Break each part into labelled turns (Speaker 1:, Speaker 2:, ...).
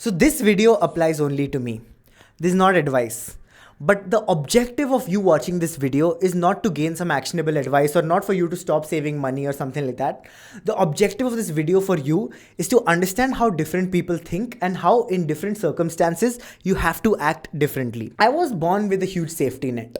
Speaker 1: So this video applies only to me. This is not advice. But the objective of you watching this video is not to gain some actionable advice or not for you to stop saving money or something like that. The objective of this video for you is to understand how different people think and how in different circumstances you have to act differently. I was born with a huge safety net.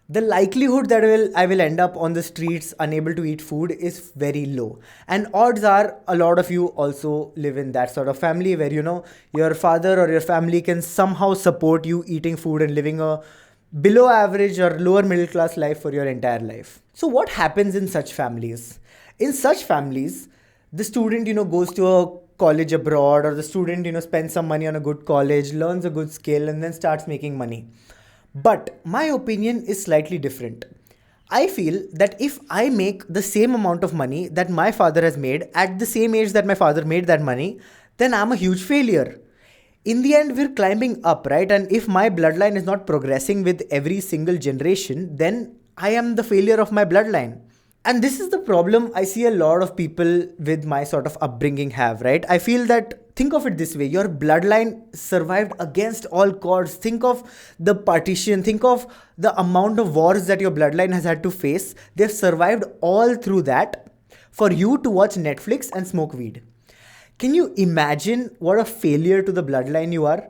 Speaker 1: The likelihood that I will end up on the streets unable to eat food is very low. And odds are a lot of you also live in that sort of family where your father or your family can somehow support you eating food and living a below average or lower middle class life for your entire life. So what happens in such families? In such families, the student goes to a college abroad, or the student spends some money on a good college, learns a good skill, and then starts making money. But my opinion is slightly different. I feel that if I make the same amount of money that my father has made at the same age that my father made that money, then I'm a huge failure. In the end, we're climbing up, right? And if my bloodline is not progressing with every single generation, then I am the failure of my bloodline. And this is the problem I see a lot of people with my sort of upbringing have, right? I feel that, think of it this way, your bloodline survived against all odds. Think of the partition, think of the amount of wars that your bloodline has had to face. They've survived all through that for you to watch Netflix and smoke weed. Can you imagine what a failure to the bloodline you are?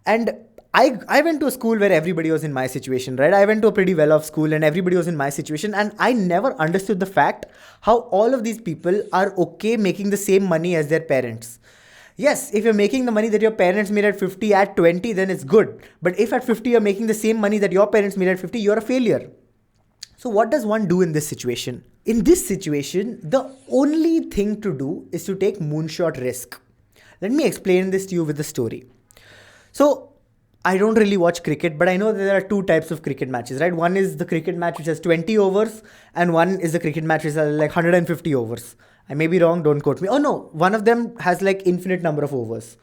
Speaker 1: And I went to a school where everybody was in my situation, right? I went to a pretty well-off school and everybody was in my situation, and I never understood the fact how all of these people are okay making the same money as their parents. Yes, if you're making the money that your parents made at 50 at 20, then it's good. But if at 50 you're making the same money that your parents made at 50, you're a failure. So what does one do in this situation? In this situation, the only thing to do is to take moonshot risk. Let me explain this to you with a story. So I don't really watch cricket, but I know that there are two types of cricket matches, right? One is the cricket match which has 20 overs, and one is the cricket match which has like 150 overs. I may be wrong, don't quote me. Oh no, one of them has like infinite number of overs.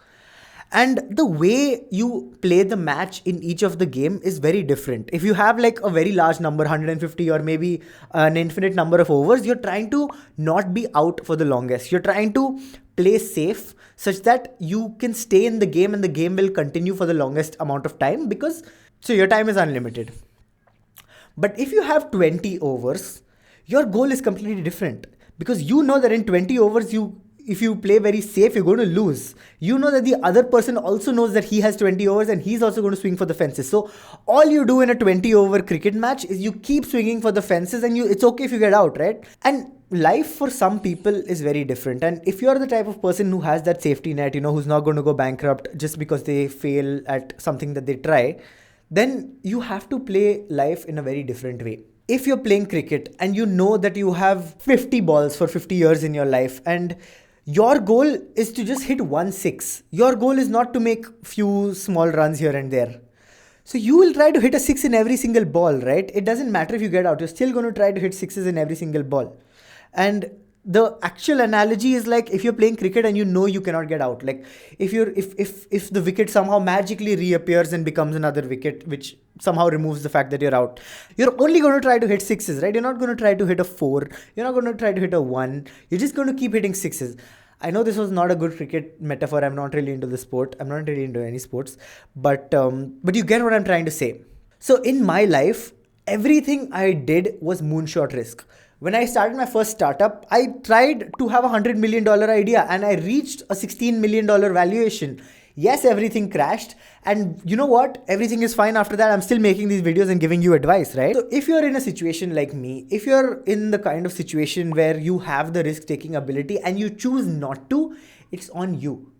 Speaker 1: And the way you play the match in each of the game is very different. If you have like a very large number, 150 or maybe an infinite number of overs, you're trying to not be out for the longest. You're trying to play safe such that you can stay in the game and the game will continue for the longest amount of time, because so your time is unlimited. But if you have 20 overs, your goal is completely different, because you know that in 20 overs if you play very safe, you're going to lose. You know that the other person also knows that he has 20 overs and he's also going to swing for the fences. So all you do in a 20 over cricket match is you keep swinging for the fences, and it's okay if you get out, right? And life for some people is very different. And if you're the type of person who has that safety net, who's not going to go bankrupt just because they fail at something that they try, then you have to play life in a very different way. If you're playing cricket and you know that you have 50 balls for 50 years in your life, and your goal is to just hit 1 6. Your goal is not to make few small runs here and there. So you will try to hit a 6 in every single ball, right? It doesn't matter if you get out. You're still going to try to hit 6s in every single ball. And the actual analogy is like if you're playing cricket and you know you cannot get out. Like if the wicket somehow magically reappears and becomes another wicket, which somehow removes the fact that you're out, you're only going to try to hit 6s, right? You're not going to try to hit a 4. You're not going to try to hit a 1. You're just going to keep hitting 6s. I know this was not a good cricket metaphor. I'm not really into the sport. I'm not really into any sports, but you get what I'm trying to say. So in my life, everything I did was moonshot risk. When I started my first startup, I tried to have $100 million idea and I reached a $16 million valuation. Yes, everything crashed. And you know what? Everything is fine after that. I'm still making these videos and giving you advice, right? So if you're in a situation like me, if you're in the kind of situation where you have the risk-taking ability and you choose not to, it's on you.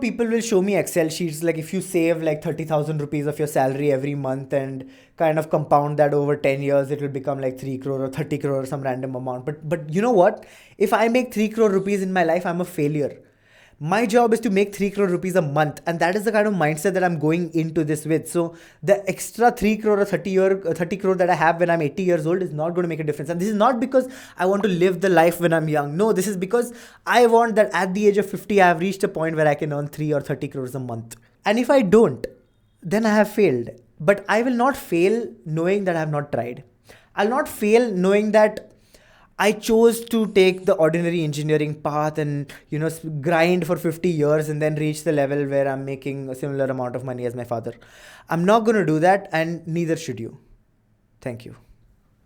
Speaker 1: People will show me Excel sheets, like if you save like 30,000 rupees of your salary every month and kind of compound that over 10 years, it will become like 3 crore or 30 crore or some random amount. But you know what? If I make 3 crore rupees in my life, I'm a failure. My job is to make 3 crore rupees a month, and that is the kind of mindset that I'm going into this with. So the extra 3 crore or 30 crore that I have when I'm 80 years old is not going to make a difference. And this is not because I want to live the life when I'm young. No, this is because I want that at the age of 50, I have reached a point where I can earn 3 or 30 crores a month. And if I don't, then I have failed. But I will not fail knowing that I have not tried. I'll not fail knowing that I chose to take the ordinary engineering path and, grind for 50 years and then reach the level where I'm making a similar amount of money as my father. I'm not going to do that, and neither should you. Thank you.